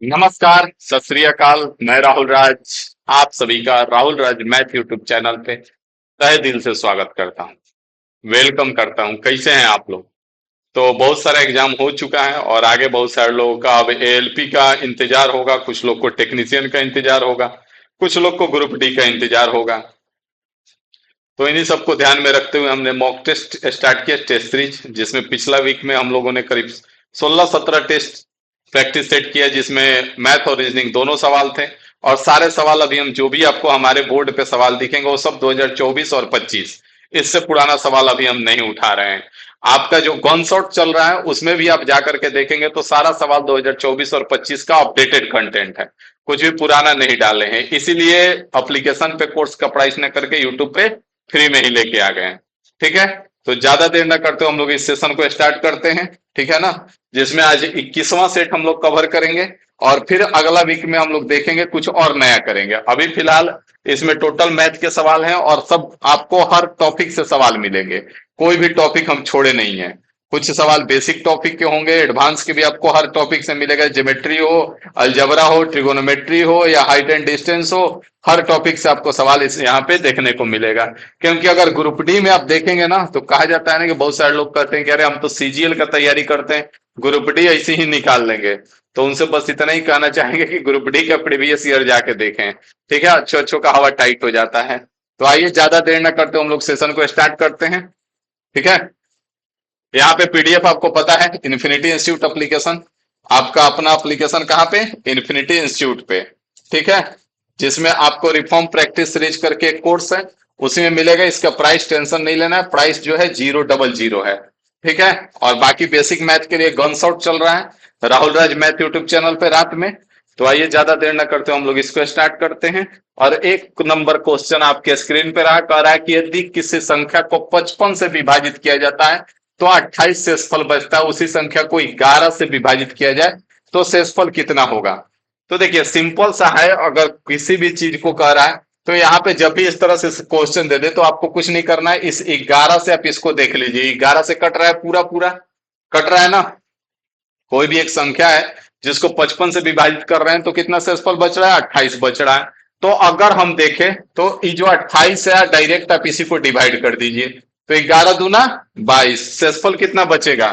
नमस्कार, सत श्री अकाल। मैं राहुल राज आप सभी का Rahul Raj math YouTube channel पे तहे दिल से स्वागत करता हूँ। वेलकम करता हूँ। कैसे हैं आप लोग? तो बहुत सारा एग्जाम हो चुका है और आगे बहुत सारे लोगों का अब एएलपी का इंतजार होगा, कुछ लोग को टेक्नीशियन का इंतजार होगा, कुछ लोग को ग्रुप डी का इंतजार होगा। तो इन्हीं सबको ध्यान में रखते हुए हमने मॉक टेस्ट स्टार्ट किया, टेस्ट सीरीज, जिसमें पिछला वीक में हम लोगों ने करीब 16-17 टेस्ट प्रैक्टिस सेट किया, जिसमें मैथ और रीजनिंग दोनों सवाल थे। और सारे सवाल अभी हम जो भी आपको हमारे बोर्ड पे सवाल दिखेंगे वो सब 2024 और 25, इससे पुराना सवाल अभी हम नहीं उठा रहे हैं। आपका जो गन शॉट चल रहा है उसमें भी आप जाकर के देखेंगे तो सारा सवाल 2024 और 25 का अपडेटेड कंटेंट है, कुछ भी पुराना नहीं डाले हैं। इसीलिए एप्लीकेशन पे कोर्स का प्राइस न करके यूट्यूब पे फ्री में ही लेके आ गए हैं। ठीक है, तो ज्यादा देर ना करते हुए हम लोग इस सेशन को स्टार्ट करते हैं। ठीक है ना, जिसमें आज 21वां सेट हम लोग कवर करेंगे और फिर अगला वीक में हम लोग देखेंगे कुछ और नया करेंगे। अभी फिलहाल इसमें टोटल मैथ के सवाल हैं और सब आपको हर टॉपिक से सवाल मिलेंगे, कोई भी टॉपिक हम छोड़े नहीं है। कुछ सवाल बेसिक टॉपिक के होंगे, एडवांस के भी आपको हर टॉपिक से मिलेगा, ज्योमेट्री हो, अलजबरा हो, ट्रिगोनोमेट्री हो या हाइट एंड डिस्टेंस हो, हर टॉपिक से आपको सवाल इस यहाँ पे देखने को मिलेगा। क्योंकि अगर ग्रुप डी में आप देखेंगे ना तो कहा जाता है ना कि बहुत सारे लोग कहते हैं कि अरे हम तो सीजीएल का तैयारी करते हैं, ग्रुप डी ऐसे ही निकाल लेंगे। तो उनसे बस इतना ही कहना चाहेंगे कि ग्रुप डी का प्रीवियस ईयर जाके देखें। ठीक है, अच्छो अच्छो का हवा टाइट हो जाता है। तो आइए ज्यादा देर न करते हम लोग सेशन को स्टार्ट करते हैं। ठीक है, यहाँ पे पीडीएफ आपको पता है, इन्फिनिटी इंस्टीट्यूट एप्लीकेशन। आपका अपना एप्लीकेशन कहाँ पे? इन्फिनिटी इंस्टीट्यूट पे। ठीक है, जिसमें आपको रिफॉर्म प्रैक्टिस सीरीज करके एक कोर्स है, उसी में मिलेगा। इसका प्राइस टेंशन नहीं लेना है, प्राइस जो है 000 है। ठीक है, और बाकी बेसिक मैथ के लिए गन शॉट चल रहा है Rahul Raj math YouTube channel पे रात में। तो आइए ज्यादा देर न करते हम लोग इसको स्टार्ट करते हैं। और एक नंबर क्वेश्चन आपके स्क्रीन पे रहा, कह रहा है कि यदि किसी संख्या को 55 से विभाजित किया जाता है तो 28 शेषफल बचता है, उसी संख्या को 11 से विभाजित किया जाए तो शेषफल कितना होगा? तो देखिए सिंपल सा है, अगर किसी भी चीज को कह रहा है तो यहाँ पे जब भी इस तरह से क्वेश्चन दे दे तो आपको कुछ नहीं करना है। इस 11 से आप इसको देख लीजिए, 11 से कट रहा है, पूरा पूरा कट रहा है ना। कोई भी एक संख्या है जिसको 55 से विभाजित कर रहे हैं तो कितना शेषफल बच रहा है? 28 बच रहा है। तो अगर हम देखें तो ये जो 28 है डायरेक्ट आप इसी को डिवाइड कर दीजिए, तो 11 दूना 22, शेषफल कितना बचेगा?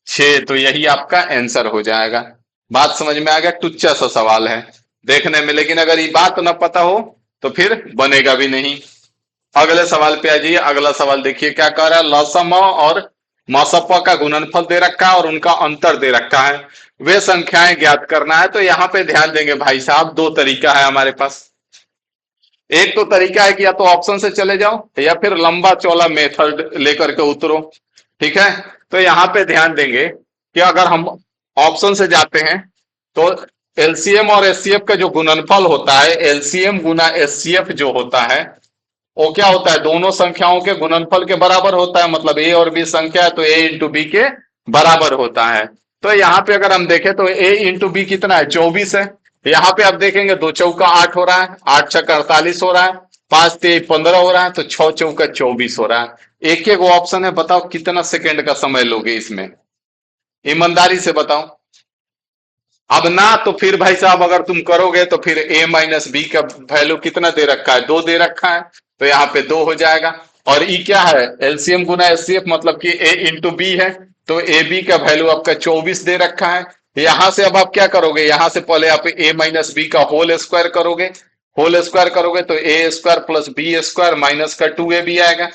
6। तो यही आपका आंसर हो जाएगा। बात समझ में आ गया? टुच्चा सा सवाल है देखने में, लेकिन अगर ये बात ना पता हो तो फिर बनेगा भी नहीं। अगले सवाल पे आ जाइए। अगला सवाल देखिए क्या कह रहा है, लसम और मसप का गुणनफल दे रखा है और उनका अंतर दे रखा है, वे संख्याएं ज्ञात करना है। तो यहाँ पे ध्यान देंगे भाई साहब, दो तरीका है हमारे पास। एक तो तरीका है कि या तो ऑप्शन से चले जाओ या फिर लंबा चौड़ा मेथड लेकर के उतरो। ठीक है, तो यहाँ पे ध्यान देंगे कि अगर हम ऑप्शन से जाते हैं तो एलसीएम और एचसीएफ का जो गुणनफल होता है, एलसीएम गुना एचसीएफ जो होता है वो क्या होता है? दोनों संख्याओं के गुणनफल के बराबर होता है। मतलब ए और बी संख्या है तो ए इंटू बी के बराबर होता है। तो यहाँ पे अगर हम देखें तो ए इंटू बी कितना है? 24 है। यहाँ पे आप देखेंगे 2 चौका 8 हो रहा है, 8 छक्का 48 हो रहा है, 5 तेज 15 हो रहा है, तो 6 चौका 24 हो रहा है। एक एक ऑप्शन है, बताओ कितना सेकेंड का समय लोगे इसमें? ईमानदारी से बताओ। अब ना तो फिर भाई साहब अगर तुम करोगे तो फिर ए माइनस बी का वैल्यू कितना दे रखा है? 2 दे रखा है, तो यहाँ पे 2 हो जाएगा। और ई क्या है? एलसीएम गुना एचसीएफ, मतलब कि ए इंटू बी है, तो ए बी का वैल्यू आपका 24 दे रखा है। यहां से अब आप क्या करोगे? यहां से पहले आप ए माइनस बी का होल स्क्वायर करोगे। होल स्क्वायर करोगे तो A square plus B square minus का 2 ए बी आएगा।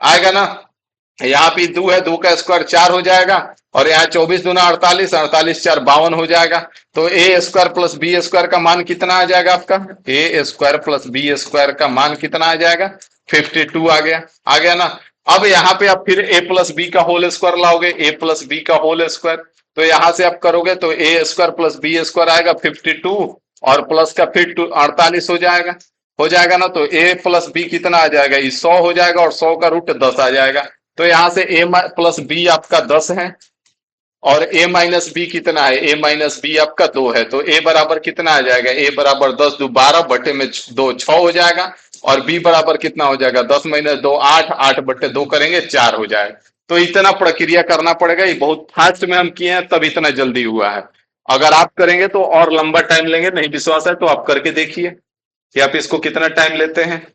आएगा ना? यहाँ पे 2 है, 2 का स्क्वायर 4 हो जाएगा, और यहाँ 24 दूना 48, 48 4 52 हो जाएगा। तो A square plus B square का मान कितना आ जाएगा आपका? ए स्क्वायर प्लस बी स्क्वायर का मान कितना आ जाएगा? 52 आ गया। आ गया ना? अब यहाँ पे आप फिर ए प्लस बी का होल स्क्वायर लाओगे, ए प्लस बी का होल स्क्वायर, तो यहां से आप करोगे तो A square plus B square आएगा 52, और प्लस का फिर 48 हो जाएगा। हो जाएगा ना? तो ए प्लस बी कितना आ जाएगा? ये 100 हो जाएगा, और 100 का रूट 10 आ जाएगा। तो यहां से ए प्लस बी आपका 10 है, और ए माइनस बी कितना है? ए माइनस बी आपका 2 है। तो ए बराबर कितना आ जाएगा? ए बराबर 10 दो 12 बटे में 2 6 हो जाएगा, और बी बराबर कितना हो जाएगा? 10 माइनस 2 8, 8 बटे 2 करेंगे 4 हो जाएगा। तो इतना प्रक्रिया करना पड़ेगा, ये बहुत फास्ट में हम किए हैं तब इतना जल्दी हुआ है। अगर आप करेंगे तो और लंबा टाइम लेंगे, नहीं विश्वास है तो आप करके देखिए कि आप इसको कितना टाइम लेते हैं।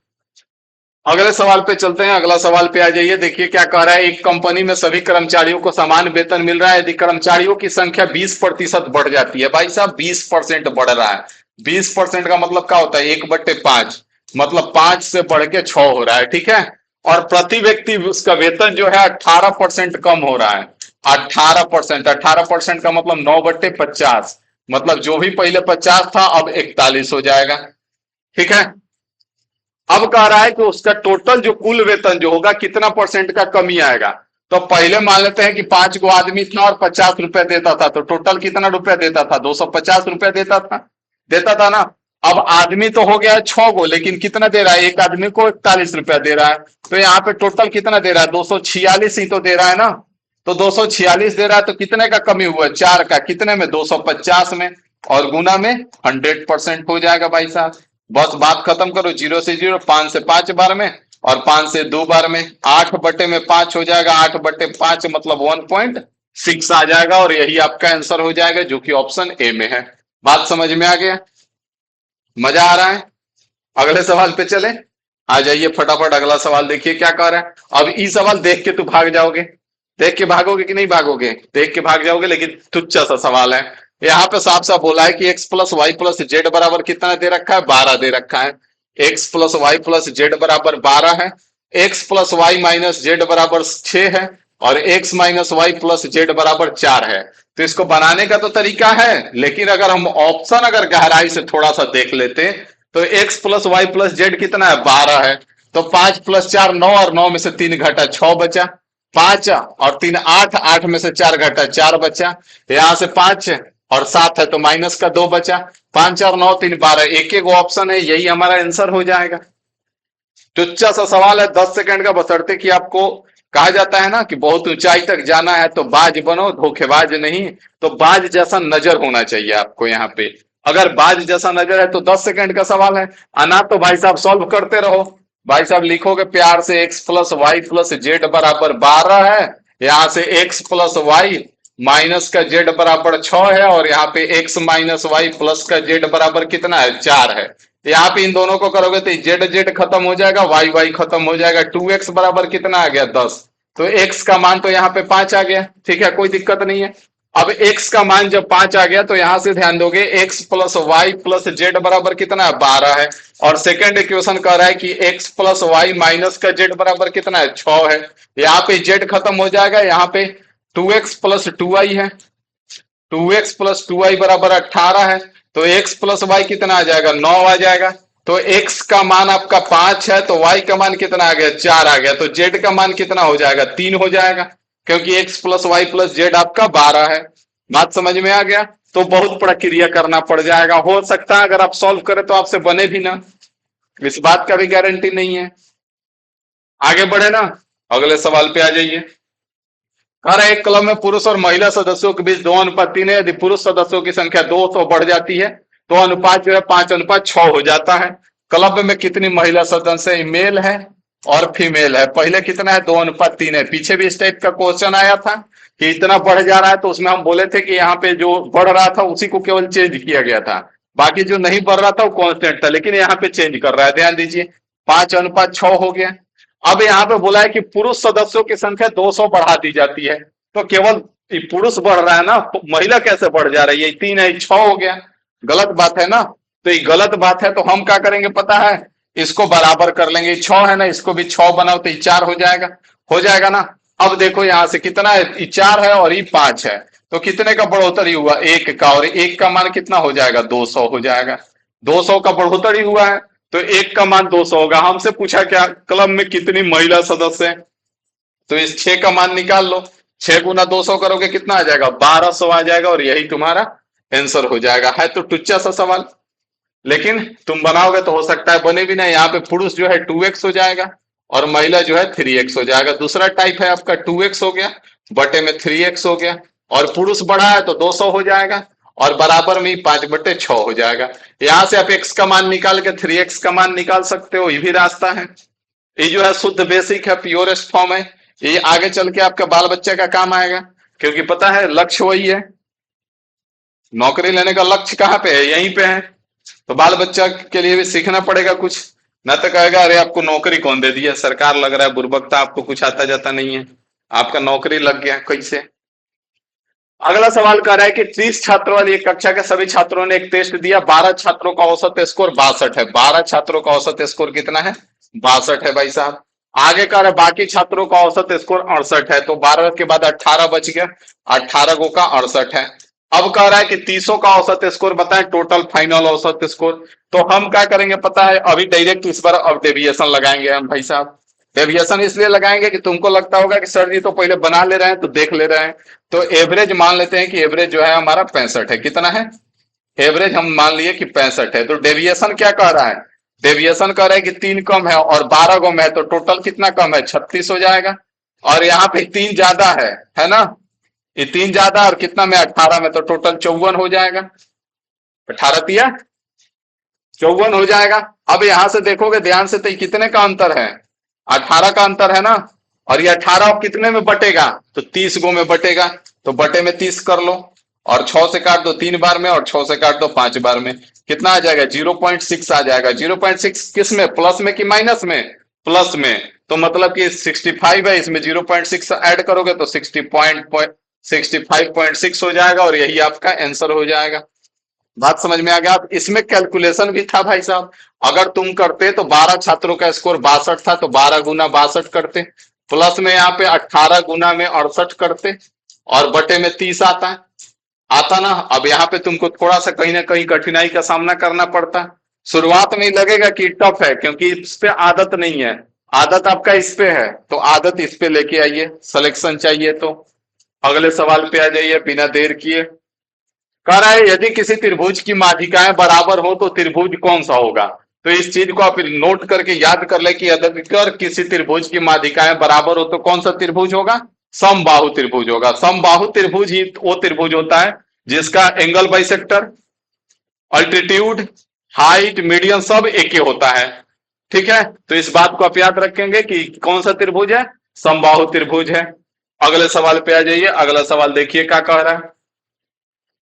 अगले सवाल पे चलते हैं, अगला सवाल पे आ जाइए। देखिए क्या कह रहा है, एक कंपनी में सभी कर्मचारियों को समान वेतन मिल रहा है, यदि कर्मचारियों की संख्या 20% बढ़ जाती है। भाई साहब 20% बढ़ रहा है, 20% का मतलब क्या होता है, 1/5, मतलब 5 से बढ़ के 6 हो रहा है, ठीक है। और प्रति व्यक्ति उसका वेतन जो है 18% कम हो रहा है। 18%, 18% का मतलब 9/50, मतलब जो भी पहले 50 था अब 41 हो जाएगा, ठीक है। अब कह रहा है कि उसका टोटल जो कुल वेतन जो होगा कितना परसेंट का कमी आएगा। तो पहले मान लेते हैं कि 5 गो आदमी था और 50 रुपए देता था, तो टोटल कितना रुपया देता था, 250 रुपया देता था ना। अब आदमी तो हो गया 6 गो, लेकिन कितना दे रहा है, एक आदमी को 41 रुपया दे रहा है। तो यहाँ पे टोटल कितना दे रहा है, 246 ही तो दे रहा है ना। तो 246 दे रहा है, तो कितने का कमी हुआ, 4 का, कितने में, 250 में, और गुना में 100% हो जाएगा भाई साहब। बस बात खत्म करो, 0 से 0, 5 से 5 बार में, और 5 से 2 बार में, 8/5 हो जाएगा। 8/5 मतलब 1.6 आ जाएगा, और यही आपका आंसर हो जाएगा, जो कि ऑप्शन ए में है। बात समझ में आ गया, मजा आ रहा है। अगले सवाल पे चले, आ जाइए फटाफट। अगला सवाल देखिए क्या कह रहा है। अब ये सवाल देख के तू भाग जाओगे, देख के भागोगे कि नहीं भागोगे, देख के भाग जाओगे, लेकिन तुच्छ सा सवाल है। यहाँ पे साफ साफ बोला है कि x plus y plus z बराबर कितना दे रखा है, 12 दे रखा है। X plus y plus z बराबर 12 है। X plus y minus z बराबर 6 है, और x minus y plus z बराबर 4 है। तो इसको बनाने का तो तरीका है, लेकिन अगर हम ऑप्शन अगर गहराई से थोड़ा सा देख लेते, तो x plus y plus z कितना है, 12 है। तो 5 + 4 9, और 9 में से 3 घटा 6 बचा। 5 और 3 8, 8 में से 4 घटा 4 बचा। यहां से 5 और 7 है तो माइनस का 2 बचा। 5 और 9 3 12, एक एक ऑप्शन है, यही हमारा आंसर हो जाएगा। टुच्चा सा सवाल है, 10 सेकंड का, बशर्ते कि आपको कहा जाता है ना कि बहुत ऊंचाई तक जाना है तो बाज बनो, धोखेबाज नहीं। तो बाज जैसा नजर होना चाहिए आपको यहाँ पे। अगर बाज जैसा नजर है तो 10 सेकंड का सवाल है। अना तो भाई साहब सॉल्व करते रहो। भाई साहब लिखोगे प्यार से, x plus y plus z बराबर 12 है। यहां से एक्स प्लस वाई माइनस का जेड बराबर 6 है, और यहाँ पे एक्स माइनस वाई प्लस का जेड बराबर कितना है, 4 है। यहाँ पे इन दोनों को करोगे तो जेड जेड खत्म हो जाएगा, वाई वाई खत्म हो जाएगा। 2x बराबर कितना आ गया, 10। तो x का मान तो यहाँ पे 5 आ गया, ठीक है, कोई दिक्कत नहीं है। अब x का मान जब 5 आ गया तो यहां से ध्यान दोगे, x plus y plus z बराबर कितना है, 12 है। और सेकंड इक्वेशन कह रहा है कि x प्लस वाई माइनस का जेड बराबर कितना है, 6 है। यहाँ पे जेड खत्म हो जाएगा, यहाँ पे 2x प्लस 2y है। 2x प्लस 2y बराबर 18 है। तो x प्लस वाई कितना आ जाएगा, 9 आ जाएगा। तो x का मान आपका 5 है, तो y का मान कितना आ गया, 4 आ गया। तो z का मान कितना हो जाएगा, 3 हो जाएगा, क्योंकि x plus y plus z आपका 12 है। बात समझ में आ गया। तो बहुत प्रक्रिया करना पड़ जाएगा, हो सकता है अगर आप सॉल्व करें तो आपसे बने भी ना, इस बात का भी गारंटी नहीं है। आगे बढ़े ना, अगले सवाल पे आ जाइए। हर एक क्लब में पुरुष और महिला सदस्यों के बीच 2:3 है। यदि पुरुष सदस्यों की संख्या 2 तो बढ़ जाती है, तो अनुपात जो है 5:6 हो जाता है। क्लब में कितनी महिला सदस्य मेल है और फीमेल है, पहले कितना है, 2:3 है। पीछे भी इस टाइप का क्वेश्चन आया था कि इतना बढ़ जा रहा है, तो उसमें हम बोले थे कि यहाँ पे जो बढ़ रहा था उसी को केवल चेंज किया गया था, बाकी जो नहीं बढ़ रहा था वो कॉन्स्टेंट था, लेकिन यहाँ पे चेंज कर रहा है, ध्यान दीजिए। 5:6 हो गया। अब यहाँ पे बोला है कि पुरुष सदस्यों की संख्या 200 बढ़ा दी जाती है, तो केवल पुरुष बढ़ रहा है ना, महिला कैसे बढ़ जा रही है, 3 है 6 हो गया, गलत बात है ना। तो ये गलत बात है, तो हम क्या करेंगे पता है, इसको बराबर कर लेंगे। 6 है ना, इसको भी 6 बनाओ तो ये 4 हो जाएगा ना। अब देखो यहां से कितना है, ये 4 है और ये 5 है, तो कितने का बढ़ोतरी हुआ, 1 का, और 1 का मान कितना हो जाएगा, 200 हो जाएगा। 200 का बढ़ोतरी हुआ है, तो 1 का मान 200 होगा। हमसे पूछा क्या, क्लब में कितनी महिला सदस्य हैं, तो इस 6 का मान निकाल लो। 6 गुना 200 करोगे कितना आ जाएगा, 1200 आ जाएगा, और यही तुम्हारा आंसर हो जाएगा। है तो टुच्चा सा सवाल, लेकिन तुम बनाओगे तो हो सकता है बने भी ना। यहाँ पे पुरुष जो है 2x हो जाएगा, और महिला जो है 3x हो जाएगा। दूसरा टाइप है आपका 2x हो गया, बटे में 3x हो गया, और पुरुष बढ़ा है तो 200 हो जाएगा, और बराबर में 5/6 हो जाएगा। यहां से आप x का मान निकाल के 3x का मान निकाल सकते हो, ये भी रास्ता है। ये जो है शुद्ध बेसिक है, प्योरेस्ट फॉर्म है। ये आगे चल के आपके बाल बच्चे का काम आएगा, क्योंकि पता है लक्ष्य वही है। नौकरी लेने का लक्ष्य कहाँ पे है? यहीं पे है। तो बाल बच्चा के लिए भी सीखना पड़ेगा कुछ। न तो कहेगा अरे आपको नौकरी कौन दे दिया, सरकार लग रहा है बुर्बकता, आपको कुछ आता जाता नहीं है, आपका नौकरी लग गया कैसे। अगला सवाल कह रहा है कि 30 छात्रों वाली एक कक्षा के सभी छात्रों ने एक टेस्ट दिया, 12 छात्रों का औसत स्कोर 62 है। 12 छात्रों का औसत स्कोर कितना है? 62 है भाई साहब। आगे कह रहा है बाकी छात्रों का औसत स्कोर 68 है, तो 12 के बाद 18 बच गया, 18 गो का 68 है। अब कह रहा है कि 30 का औसत स्कोर बताएं, टोटल फाइनल औसत स्कोर। तो हम क्या करेंगे पता है, अभी डायरेक्ट इस बार अब डेविएशन लगाएंगे हम भाई साहब। डेविएशन इसलिए लगाएंगे कि तुमको लगता होगा कि सर जी तो पहले बना ले रहे हैं तो देख ले रहे हैं। तो एवरेज मान लेते हैं कि एवरेज जो है हमारा 65 है। कितना है? एवरेज हम मान लिए कि 65 है। तो डेविएशन क्या कह रहा है? डेविएशन कह रहा है कि 3 कम है और 12 गुम है, तो टोटल कितना कम है? 36 हो जाएगा। और यहाँ पे 3 ज्यादा है ना? ये 3 ज्यादा और कितना में? 18 में, तो टोटल 54 हो जाएगा। 18 तिया 54 हो जाएगा। अब यहां से देखोगे ध्यान से तो कितने का अंतर है? 18 का अंतर है ना। और ये 18 कितने में बटेगा? तो 30 गो में बटेगा। तो बटे में 30 कर लो, और 6 से काट दो 3 बार में, और 6 से काट दो 5 बार में। कितना आ जाएगा? 0.6 आ जाएगा। 0.6 किस में? प्लस में कि माइनस में? प्लस में। तो मतलब कि 65 है, इसमें 0.6 ऐड करोगे तो 65.6 हो जाएगा, और यही आपका आंसर हो जाएगा। बात समझ में आ गया? आप इसमें कैलकुलेशन भी था भाई साहब। अगर तुम करते तो 12 छात्रों का स्कोर 62 था, तो 12 गुना 62 करते, प्लस में यहाँ पे 18 गुना में 68 करते, और बटे में 30 आता। आता ना? अब यहाँ पे तुमको थोड़ा सा कहीं ना कहीं कठिनाई का सामना करना पड़ता। शुरुआत में ही लगेगा कि टफ है, क्योंकि इस पे आदत नहीं है। आदत आपका इस पे है, तो आदत इस पे लेके आइए। सिलेक्शन चाहिए तो अगले सवाल पे आ जाइए बिना देर किए। कह रहा है यदि किसी त्रिभुज की माध्यिकाएं बराबर हो तो त्रिभुज कौन सा होगा? तो इस चीज को आप नोट करके याद कर ले कि अगर किसी त्रिभुज की माध्यिकाएं बराबर हो तो कौन सा त्रिभुज होगा? समबाहु त्रिभुज होगा। समबाहु त्रिभुज ही वो त्रिभुज होता है जिसका angle bisector, altitude, height, median सब एक ही होता है। ठीक है, तो इस बात को आप याद रखेंगे कि कौन सा त्रिभुज है? समबाहु त्रिभुज है। अगले सवाल पे आ जाइए। अगला सवाल देखिए क्या कह रहा है।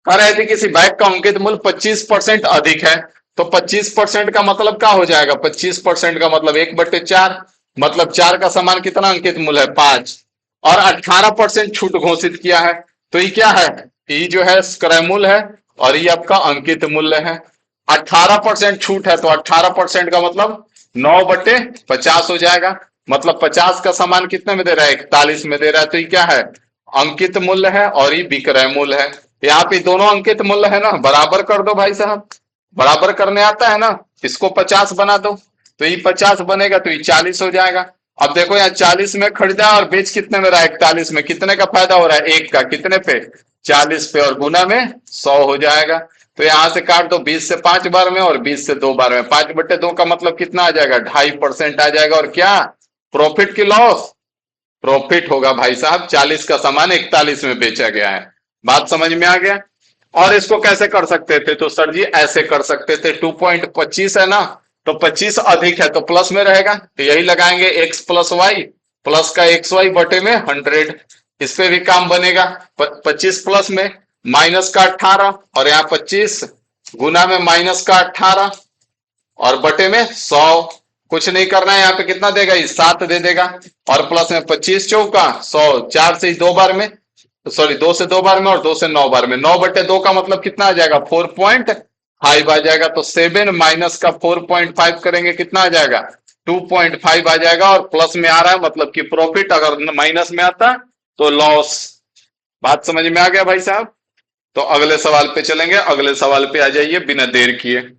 कह रहे थे किसी बैग का अंकित मूल्य 25% अधिक है, तो 25% का मतलब क्या हो जाएगा? 25% का मतलब 1/4, मतलब 4 का समान कितना अंकित मूल्य है? 5। और 18% छूट घोषित किया है, तो ये क्या है? ये जो है क्रय मूल्य है, और ये आपका अंकित मूल्य है। 18% छूट है, तो 18% का मतलब 9/50 हो जाएगा। मतलब 50 का समान कितने में दे रहा है? 41 में दे रहा है। तो ये क्या है? अंकित मूल्य है, और ये विक्रय मूल्य है। यहाँ पे दोनों अंकित मूल्य है ना, बराबर कर दो भाई साहब। बराबर करने आता है ना? इसको 50 बना दो, तो ये 50 बनेगा, तो ये 40 हो जाएगा। अब देखो यहाँ 40 में खरीदा और बेच कितने में रहा है? 41 में। कितने का फायदा हो रहा है? एक का। कितने पे? 40 पे, और गुना में 100 हो जाएगा। तो यहां से काट दो 20 से 5 बार में, और 20 से 2 बार में। 5/2 का मतलब कितना आ जाएगा? 2.5% आ जाएगा। और क्या? प्रॉफिट की लॉस? प्रॉफिट होगा भाई साहब। 40 का सामान 41 में बेचा गया है। बात समझ में आ गया? और इसको कैसे कर सकते थे? तो सर जी ऐसे कर सकते थे। 2.25 है ना, तो 25 अधिक है तो प्लस में रहेगा, तो यही लगाएंगे x प्लस वाई, प्लस का एक्स वाई बटे में 100। इस पे भी काम बनेगा। 25 प्लस में माइनस का 18, और यहाँ 25 गुना में माइनस का 18, और बटे में 100। कुछ नहीं करना है, यहाँ पे कितना देगा? ये 7 दे देगा, और प्लस में 25 चौका 100, 4 से 2 बार में, सॉरी 2 से 2 बार में, और 2 से 9 बार में। 9/2 का मतलब कितना आ जाएगा? 4.5 आ जाएगा। तो 7 माइनस का 4.5 करेंगे, कितना आ जाएगा? 2.5 आ जाएगा। और प्लस में आ रहा है मतलब कि प्रॉफिट, अगर माइनस में आता तो लॉस। बात समझ में आ गया भाई साहब? तो अगले सवाल पे चलेंगे। अगले सवाल पे आ जाइए बिना देर किए।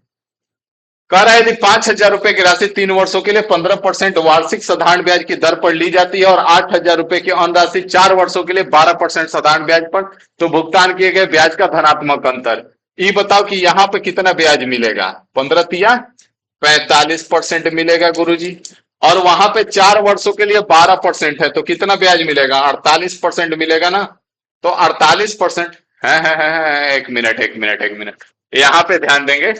कह रहा है यदि 5,000 रुपए की राशि 3 वर्षों के लिए 15% वार्षिक साधारण ब्याज की दर पर ली जाती है, और 8,000 रुपए की अन्य राशि 4 वर्षों के लिए 12% साधारण ब्याज पर, तो भुगतान किए गए ब्याज का धनात्मक अंतर। ये बताओ कि यहाँ पे कितना ब्याज मिलेगा? 15 तिया 45% मिलेगा गुरुजी। और वहां पे 4 वर्षों के लिए 12% है, तो कितना ब्याज मिलेगा? 48% मिलेगा ना। तो 48% है। एक मिनट, एक मिनट, एक मिनट, यहाँ पे ध्यान देंगे।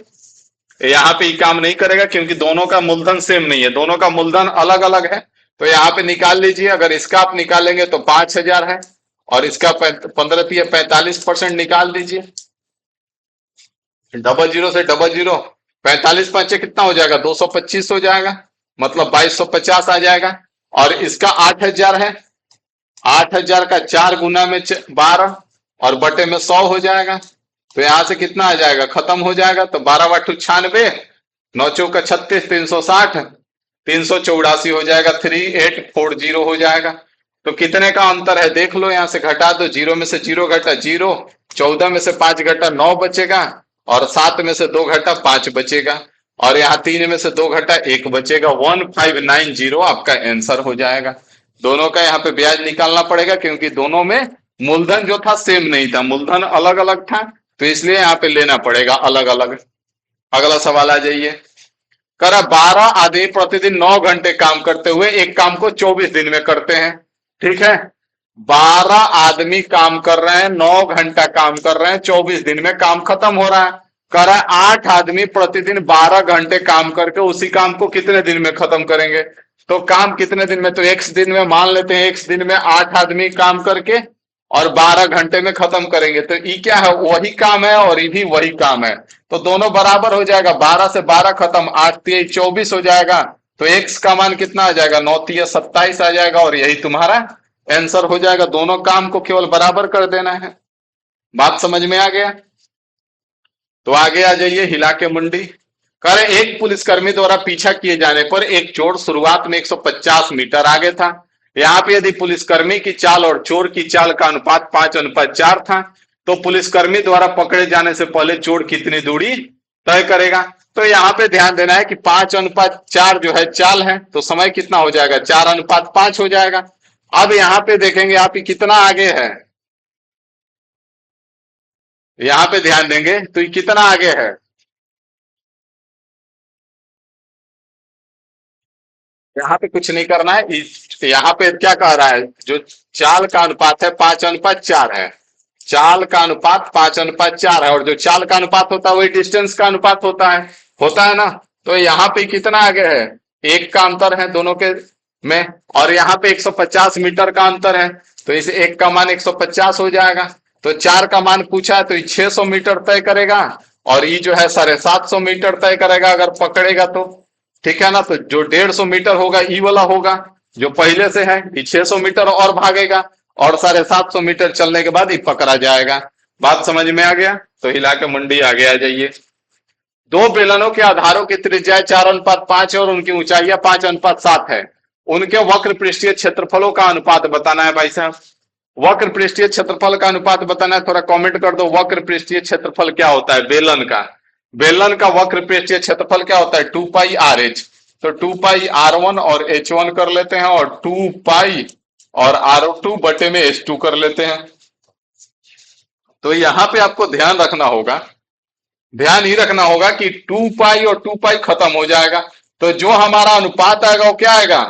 यहाँ पे ये काम नहीं करेगा, क्योंकि दोनों का मूलधन सेम नहीं है, दोनों का मूलधन अलग अलग है। तो यहाँ पे निकाल लीजिए। अगर इसका आप निकालेंगे तो 5,000 है, और इसका 15 45% निकाल दीजिए। डबल जीरो से डबल जीरो, 45 पंचे कितना हो जाएगा, 225 हो जाएगा, मतलब 2250 आ जाएगा। और इसका 8000 है, 8000 का 4 गुना में 12 और बटे में 100 हो जाएगा। तो यहां से कितना आ जाएगा, खत्म हो जाएगा। तो 12 बटू 96, 9 चौका 36, 360, 384 हो जाएगा, 3840 हो जाएगा। तो कितने का अंतर है देख लो, यहां से घटा दो, जीरो में से जीरो घटा जीरो, 14 में से 5 घटा 9 बचेगा, और 7 में से 2 घटा 5 बचेगा, और यहाँ 3 में से 2 घटा 1 बचेगा। 1590 आपका आंसर हो जाएगा। दोनों का यहाँ पे ब्याज निकालना पड़ेगा, क्योंकि दोनों में मूलधन जो था सेम नहीं था, मूलधन अलग अलग था, तो इसलिए यहाँ पे लेना पड़ेगा अलग अलग। अगला सवाल आ जाइए। करा 12 आदमी प्रतिदिन 9 घंटे काम करते हुए एक काम को 24 दिन में करते हैं। ठीक है, 12 आदमी काम कर रहे हैं, 9 घंटा काम कर रहे हैं, 24 दिन में काम खत्म हो रहा है। करा 8 आदमी प्रतिदिन 12 घंटे काम करके उसी काम को कितने दिन में खत्म करेंगे। तो काम कितने दिन में, तो x दिन में मान लेते हैं, x दिन में 8 आदमी काम करके और 12 घंटे में खत्म करेंगे। तो ये क्या है, वही काम है और ये भी वही काम है, तो दोनों बराबर हो जाएगा। 12 से 12 खत्म, 8 3 24 हो जाएगा। तो x का मान कितना आ जाएगा, 9 3 27 आ जाएगा, और यही तुम्हारा आंसर हो जाएगा। दोनों काम को केवल बराबर कर देना है। बात समझ में आ गया। तो आगे आ जाइए, हिला के मुंडी। करे एक पुलिसकर्मी द्वारा पीछा किए जाने पर एक चोर शुरुआत में 150 मीटर आगे था। यहाँ पे यदि पुलिसकर्मी की चाल और चोर की चाल का अनुपात 5:4 था, तो पुलिसकर्मी द्वारा पकड़े जाने से पहले चोर कितनी दूरी तय करेगा। तो यहाँ पे ध्यान देना है कि 5:4 जो है चाल है, तो समय कितना हो जाएगा, 4:5 हो जाएगा। अब यहाँ पे देखेंगे आप ही कितना आगे है, यहाँ पे ध्यान देंगे तो ये कितना आगे है। यहाँ पे कुछ नहीं करना है, यहाँ पे क्या कह रहा है, जो चाल का अनुपात है 5:4 है, चाल का अनुपात 5:4 है, और जो चाल का अनुपात होता है वही डिस्टेंस का अनुपात होता है ना। तो यहाँ पे कितना आगे है, एक का अंतर है दोनों के में, और यहाँ पे 150 मीटर का अंतर है, तो इस एक का मान 150 हो जाएगा। तो 4 का मान पूछा है, तो ये 600 मीटर तय करेगा, और ये जो है 750 मीटर तय करेगा अगर पकड़ेगा तो। ठीक है ना, तो जो 150 मीटर होगा ई वाला होगा, जो पहले से है ये 600 मीटर और भागेगा, और 750 मीटर चलने के बाद ये पकड़ा जाएगा। बात समझ में आ गया। तो हिला के मंडी आगे आ जाइए। दो बेलनों के आधारों की त्रिज्या 4:5 है और उनकी ऊंचाइयां 5:7 है। उनके वक्र पृष्ठीय क्षेत्रफलों का अनुपात बताना है भाई साहब। वक्र पृष्ठीय क्षेत्रफल का अनुपात बताना है, थोड़ा कमेंट कर दो, वक्र पृष्ठीय क्षेत्रफल क्या होता है बेलन का। बेलन का वक्र पृष्ठीय क्षेत्रफल क्या होता है, 2πr(h). तो 2πr1 और h1 कर लेते हैं, और 2π और r2 बटे में h2 कर लेते हैं। तो यहां पे आपको ध्यान रखना होगा, ध्यान ही रखना होगा कि 2π और 2π खत्म हो जाएगा, तो जो हमारा अनुपात आएगा वो क्या आएगा,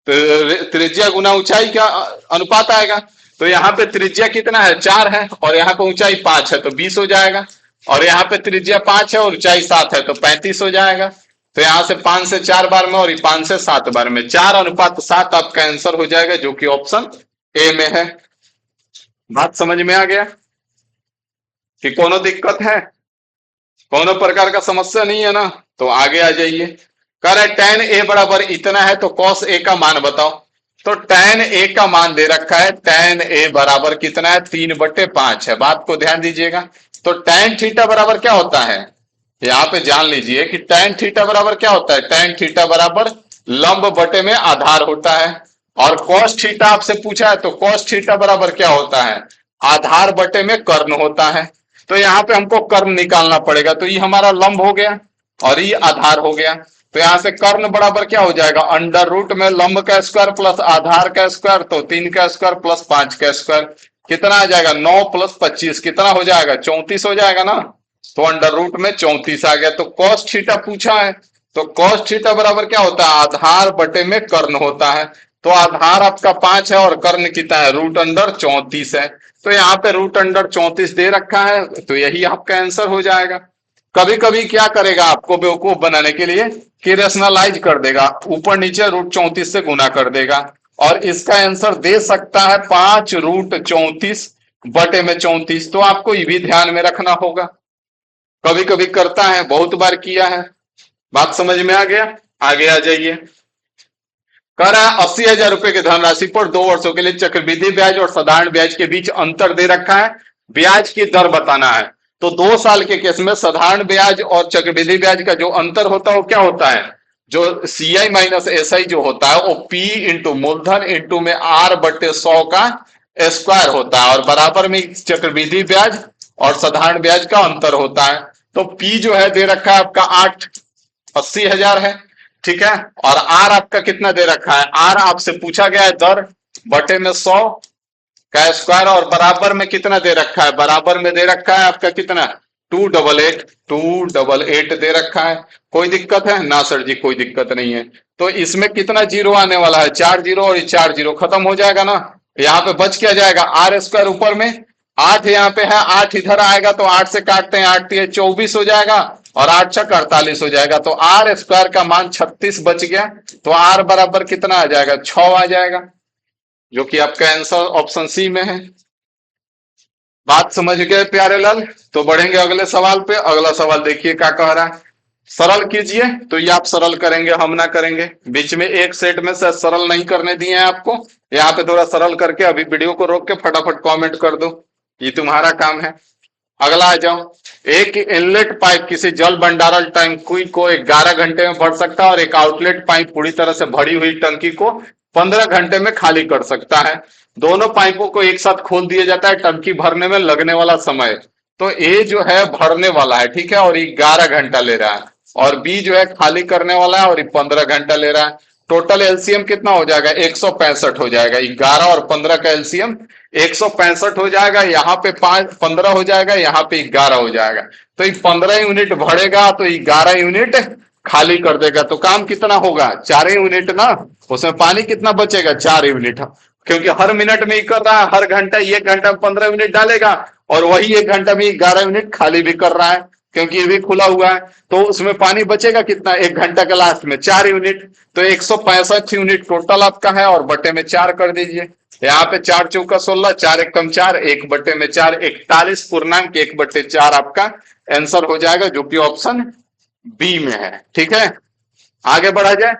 त्रिज्या गुना ऊंचाई का अनुपात आएगा। तो यहाँ पे त्रिज्या कितना है, 4 है, और यहाँ पे ऊंचाई 5 है, तो 20 हो जाएगा। और यहाँ पे त्रिज्या 5 है और ऊंचाई 7 है, तो 35 हो जाएगा। तो यहाँ से 5 से 4 बार में और 5 से 7 बार में 4:7 आपका आंसर हो जाएगा, जो कि ऑप्शन ए में है। बात समझ में आ गया कि कोनो दिक्कत है, कोनो प्रकार का समस्या नहीं है ना। तो आगे आ जाइए। कह रहा है tan a बराबर इतना है, तो cos a का मान बताओ। तो tan a का मान दे रखा है, tan a बराबर कितना है, 3/5 है। बात को ध्यान दीजिएगा। तो tan थीटा बराबर क्या होता है, यहाँ पे जान लीजिए कि tan थीटा बराबर क्या होता है, tan थीटा बराबर लंब बटे में आधार होता है। और cos थीटा आपसे पूछा है, तो cos थीटा बराबर क्या होता है, आधार बटे में कर्ण होता है। तो यहाँ पे हमको कर्ण निकालना पड़ेगा, तो ये हमारा लंब हो गया और ये आधार हो गया। तो यहां से कर्ण बराबर क्या हो जाएगा, अंडर रूट में लंब का स्क्वायर प्लस आधार का स्क्वायर, तो 3 का स्क्वायर प्लस 5 का स्क्वायर, कितना आ जाएगा, 9 + 25 कितना हो जाएगा, 34 हो जाएगा ना। तो अंडर रूट में 34 आ गया। तो cos थीटा पूछा है, तो cos थीटा बराबर क्या होता है, आधार बटे में कर्ण होता है। तो आधार आपका 5 है और कर्ण कितना है, √34 है। तो यहाँ पे √34 दे रखा है, तो यही आपका आंसर हो जाएगा। कभी कभी क्या करेगा, आपको बेवकूफ बनाने के लिए कि रेशनलाइज कर देगा, ऊपर नीचे √34 से गुना कर देगा, और इसका आंसर दे सकता है 5√34 बटे में 34। तो आपको ये भी ध्यान में रखना होगा। कभी कभी करता है, बहुत बार किया है। बात समझ में आ गया? आगे आ जाइए। कह रहा है 80,000 रुपए की धनराशि पर 2 वर्षों के लिए चक्रवृद्धि ब्याज और साधारण ब्याज के बीच अंतर दे रखा है, ब्याज की दर बताना है। तो 2 साल के केस में साधारण ब्याज और चक्रवृद्धि ब्याज का जो अंतर होता है वो क्या होता है? जो CI माइनस SI जो होता है वो P इंटू मूलधन इंटू में R/100 का स्क्वायर होता है, और बराबर में चक्रवृद्धि ब्याज और साधारण ब्याज का अंतर होता है। तो P जो है दे रखा है आपका 80,000 है, ठीक है। और आर आपका कितना दे रखा है? आर आपसे पूछा गया है दर बटे में 100 का स्क्वायर, और बराबर में कितना दे रखा है? बराबर में दे रखा है आपका कितना? 288 दे रखा है। कोई दिक्कत है ना सर जी? कोई दिक्कत नहीं है। तो इसमें कितना जीरो आने वाला है? 4 जीरो, और 4 जीरो खत्म हो जाएगा ना। यहाँ पे बच क्या जाएगा? आर स्क्वायर ऊपर में 8 यहाँ पे है, 8 इधर आएगा तो 8 से काटते हैं, 8 24 हो जाएगा, और 8 छक 48 हो जाएगा। तो आर स्क्वायर का मान 36 बच गया। तो आर बराबर कितना आ जाएगा? 6 आ जाएगा, जो कि आपका आंसर ऑप्शन सी में है। बात समझ गए प्यारे लाल? तो बढ़ेंगे अगले सवाल पे। अगला सवाल देखिए क्या कह रहा है। सरल कीजिए, तो ये आप सरल करेंगे, हम ना करेंगे। बीच में एक सेट में से सरल नहीं करने दिए हैं आपको, यहाँ पे थोड़ा सरल करके अभी वीडियो को रोक के फटाफट कमेंट कर दो, ये तुम्हारा काम है। अगला आ जाओ। एक इनलेट पाइप किसी जल भंडारण टंकी को 11 घंटे में भर सकता है, और एक आउटलेट पाइप पूरी तरह से भरी हुई टंकी को 15 घंटे में खाली कर सकता है। दोनों पाइपों को एक साथ खोल दिया जाता है, टंकी भरने में लगने वाला समय तो ए जो है भरने वाला है, ठीक है, और 11 घंटा ले रहा है, और बी जो है खाली करने वाला है और 15 घंटा ले रहा है। टोटल एलसीएम कितना हो जाएगा? 165 हो जाएगा। 11 और 15 का एलसीएम 165 हो जाएगा। यहाँ पे 15 हो जाएगा, यहाँ पे 11 हो जाएगा। तो ये 15 यूनिट भरेगा तो 11 यूनिट खाली कर देगा। तो काम कितना होगा? 4 यूनिट ना। उसमें पानी कितना बचेगा? 4 यूनिट, क्योंकि हर मिनट में ही कर रहा है, हर घंटा 1 घंटा में 15 यूनिट डालेगा, और वही 1 घंटा में 11 यूनिट खाली भी कर रहा है, क्योंकि ये भी खुला हुआ है। तो उसमें पानी बचेगा कितना? 1 घंटा के लास्ट में 4 यूनिट। तो 165 यूनिट टोटल आपका है, और बटे में 4 कर दीजिए। यहाँ पे 4 चौका 16, 4 एकम 4, 1 बटे में 4, 41.1/4 आपका आंसर हो जाएगा, जो कि ऑप्शन बी में है। ठीक है, आगे बढ़ा जाए,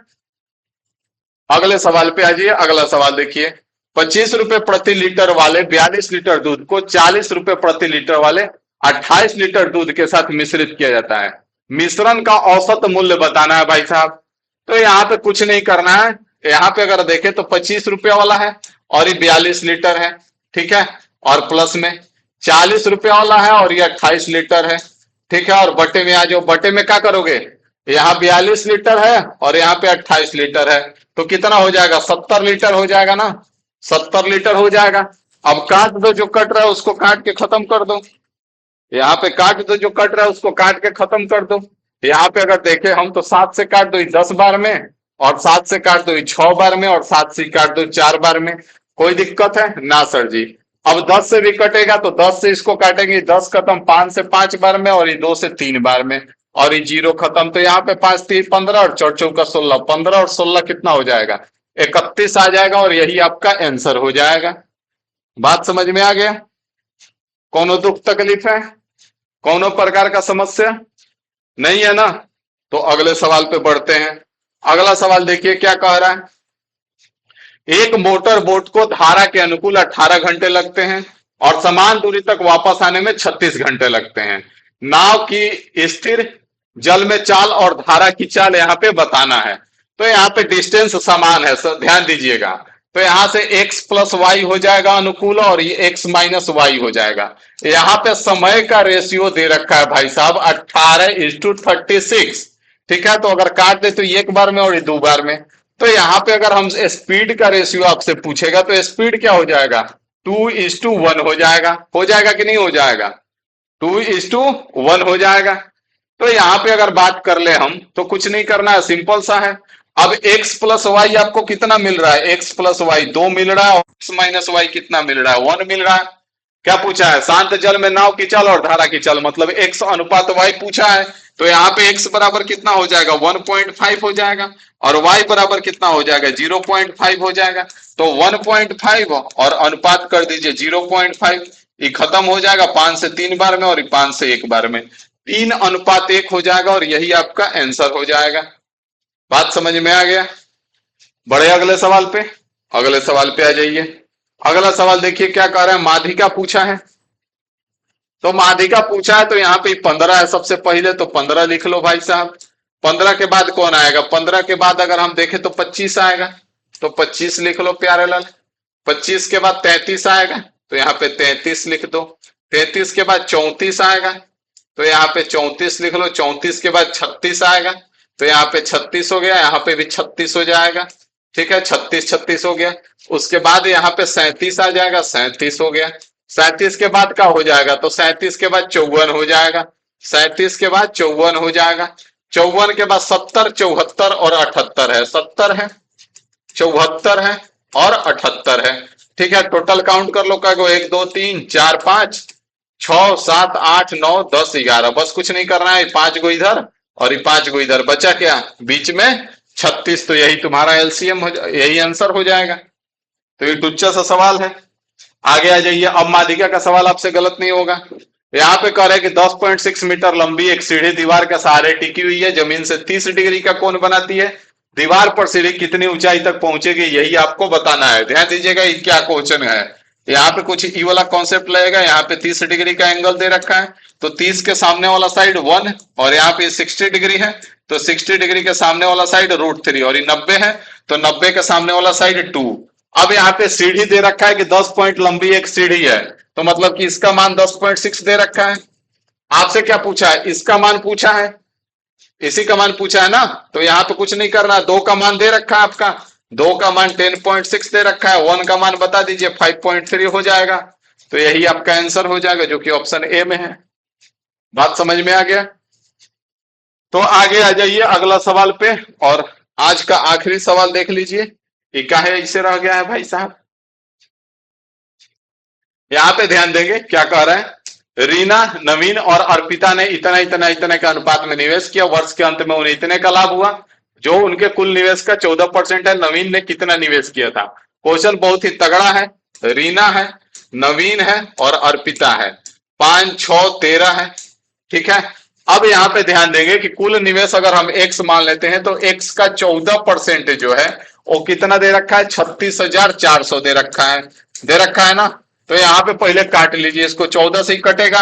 अगले सवाल पे आ जाइए। अगला सवाल देखिए। 25 रुपए प्रति लीटर वाले 42 लीटर दूध को 40 रुपए प्रति लीटर वाले 28 लीटर दूध के साथ मिश्रित किया जाता है। मिश्रण का औसत मूल्य बताना है भाई साहब। तो यहाँ पे कुछ नहीं करना है। यहाँ पे अगर देखें तो 25 रुपया वाला है, और ये 42 लीटर है, ठीक है, और प्लस में 40 रुपया वाला है, और ये 28 लीटर है, ठीक है। और बटे में आ जाओ। बटे में क्या करोगे? यहाँ 42 लीटर है और यहाँ पे 28 लीटर है, तो कितना हो जाएगा? 70 लीटर हो जाएगा ना। 70 लीटर हो जाएगा। अब काट दो, जो कट रहा है उसको काट के खत्म कर दो। यहाँ पे काट दो, जो कट रहा है उसको काट के खत्म कर दो। यहाँ पे अगर देखें हम तो 7 से काट दो 10 बार में, और 7 से काट दो 6 बार में, और 7 से काट दो 4 बार में। कोई दिक्कत है ना सर जी? अब 10 से भी कटेगा तो 10 से इसको काटेंगे, 10 खत्म, 5 से 5 बार में, और ये 2 से 3 बार में, और ये 0 खत्म। तो यहाँ पे 5 3 15, और 4 चौका 16, 15 और 16 कितना हो जाएगा? 31 आ जाएगा, और यही आपका आंसर हो जाएगा। बात समझ में आ गया? कोनो दुख तकलीफ है? कोनो प्रकार का समस्या नहीं है ना? तो अगले सवाल पे बढ़ते हैं। अगला सवाल देखिए क्या कह रहा है। एक मोटर बोट को धारा के अनुकूल 18 घंटे लगते हैं, और समान दूरी तक वापस आने में 36 घंटे लगते हैं। नाव की स्थिर जल में चाल और धारा की चाल यहाँ पे बताना है। तो यहाँ पे डिस्टेंस समान है सर, ध्यान दीजिएगा। तो यहाँ से x प्लस वाई हो जाएगा अनुकूल, और ये x माइनस वाई हो जाएगा। यहाँ पे समय का रेशियो दे रखा है भाई साहब 18:36, ठीक है। तो अगर काट दे तो एक बार में और ये 2 बार में। तो यहाँ पे अगर हम स्पीड का रेशियो आपसे पूछेगा तो स्पीड क्या हो जाएगा? 2:1 हो जाएगा कि नहीं हो जाएगा? 2:1 हो जाएगा। तो यहाँ पे अगर बात कर ले हम तो कुछ नहीं करना है, सिंपल सा है। अब x प्लस वाई आपको कितना मिल रहा है? x प्लस वाई 2 मिल रहा है, और x माइनस वाई कितना मिल रहा है? 1 मिल रहा है। क्या पूछा है? शांत जल में नाव की चाल और धारा की चाल, मतलब x अनुपात y पूछा है। तो यहाँ पे x बराबर कितना हो जाएगा? 1.5 हो जाएगा, और y बराबर कितना हो जाएगा? 0.5 हो जाएगा। तो 1.5 और अनुपात कर दीजिए 0.5, ये खत्म हो जाएगा 5 से 3 बार में, और 5 से 1 बार में। 3:1 हो जाएगा और यही आपका आंसर हो जाएगा। बात समझ में आ गया? बढ़े अगले सवाल पे। अगले सवाल पे आ जाइए। अगला सवाल देखिए क्या कह रहा है, माध्यिका पूछा है। तो माध्यिका पूछा है तो यहाँ पे 15 है सबसे पहले, तो 15 लिख लो भाई साहब। 15 के बाद कौन आएगा? 15 के बाद अगर हम देखें तो 25 आएगा, तो 25 लिख लो प्यारे लाल। 25 के बाद 33 आएगा, तो यहाँ पे 33 लिख दो। 33 के बाद 34 आएगा, तो यहाँ पे 34 लिख लो। 34 के बाद 36 आएगा, तो यहाँ पे 36 हो गया, यहाँ पे भी 36 हो जाएगा। ठीक है, 36 36 हो गया। उसके बाद यहाँ पे 37 आ जाएगा, 37 हो गया। 37 के बाद क्या हो जाएगा? तो 37 के बाद 54 हो जाएगा। 37 के बाद 54 हो जाएगा। 54 के बाद 70, 74 और 78 है। 70 है, 74 है और 78 है। ठीक है, टोटल काउंट कर लो। क्या 1 2 3 4 5 6 7 8 9 10 11, बस कुछ नहीं करना है। 5 गो इधर और ये 5 गो इधर, बचा क्या बीच में? 36। तो यही तुम्हारा एलसीएम हो, यही आंसर हो जाएगा। तो ये टुच्चा सा सवाल है। आगे आ जाइए। अब माध्यिका का सवाल आपसे गलत नहीं होगा। यहाँ पे कह रहे हैं कि 10.6 मीटर लंबी एक सीढ़ी दीवार के सहारे टिकी हुई है, जमीन से 30 डिग्री का कोण बनाती है। दीवार पर सीढ़ी कितनी ऊंचाई तक पहुंचेगी, यही आपको बताना है। ध्यान दीजिएगा, ये क्या क्वेश्चन है। यहाँ पे कुछ ई वाला कॉन्सेप्ट लगेगा। यहाँ पे 30 डिग्री का एंगल दे रखा है, तो 30 के सामने वाला साइड 1 और यहाँ पे 60 डिग्री है, तो 60 डिग्री के सामने वाला साइड √3 और ये 90 है, तो 90 के सामने वाला साइड 2। अब यहाँ पे सीढ़ी दे रखा है कि 10 पॉइंट लंबी एक सीढ़ी है, तो मतलब कि इसका मान 10.6 दे रखा है। आपसे क्या पूछा है? इसका मान पूछा है, इसी का मान पूछा है ना। तो यहाँ पे कुछ नहीं करना, 2 का मान दे रखा है आपका। 2 का मान 10.6 दे रखा है, 1 का मान बता दीजिए 5.3 हो जाएगा। तो यही आपका आंसर हो जाएगा, जो कि ऑप्शन ए में है। बात समझ में आ गया? तो आगे आ जाइए अगला सवाल पे, और आज का आखिरी सवाल देख लीजिए। ये काहे ऐसे रह गया है भाई साहब? यहाँ पे ध्यान देंगे क्या कह रहा है। रीना, नवीन और अर्पिता ने इतना इतना इतने के अनुपात में निवेश किया। वर्ष के अंत में उन्हें इतने का लाभ हुआ, जो उनके कुल निवेश का 14% है। नवीन ने कितना निवेश किया था? क्वेश्चन बहुत ही तगड़ा है। रीना है, नवीन है और अर्पिता है। 5 6 13 है। ठीक है, अब यहाँ पे ध्यान देंगे कि कुल निवेश अगर हम x मान लेते हैं, तो x का 14% जो है वो कितना दे रखा है? 36,400 दे रखा है। दे रखा है ना। तो यहाँ पे पहले काट लीजिए इसको, 14 से ही कटेगा।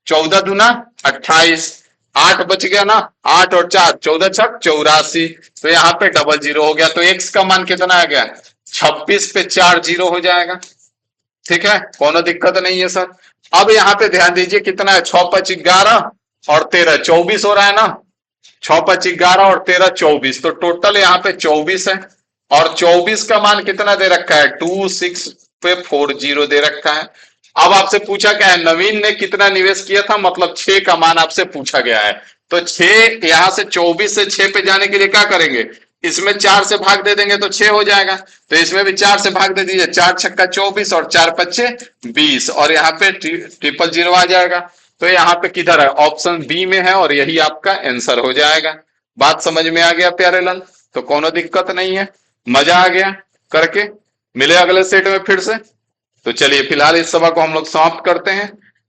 14 दूना 28, 8 बच गया ना। 8 और 4 14 छक 84, तो यहाँ पे 00 हो गया। तो x का मान कितना आ गया? 26 पे 4 0 हो जाएगा। ठीक है, कोनो दिक्कत नहीं है सर। अब यहाँ पे ध्यान दीजिए कितना है? 6 5 11 और 13 24 हो रहा है ना। 6 5 11 और 13 24, तो टोटल यहाँ पे 24 है। और 24 का मान कितना दे रखा है? 26 पे 40 दे रखा है। अब आपसे पूछा क्या है? नवीन ने कितना निवेश किया था, मतलब 6 का मान आपसे पूछा गया है। तो 6 यहां से 24 से 6 पे जाने के लिए क्या करेंगे? इसमें 4 से भाग दे देंगे तो 6 हो जाएगा। तो इसमें भी 4 से भाग दे दीजिए, 4 छक्का 24 और 4 पच्चे 20, और यहाँ पे 000 आ जाएगा। तो यहाँ पे किधर है? ऑप्शन बी में है, और यही आपका आंसर हो जाएगा। बात समझ में आ गया प्यारे लाल? तो कोनो दिक्कत नहीं है, मजा आ गया करके। मिले अगले सेट में फिर से। तो चलिए फिलहाल इस सभा को हम लोग समाप्त करते हैं।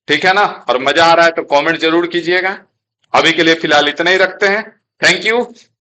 ठीक है ना, और मजा आ रहा है तो कमेंट जरूर कीजिएगा। अभी के लिए फिलहाल इतना ही रखते हैं। Thank you.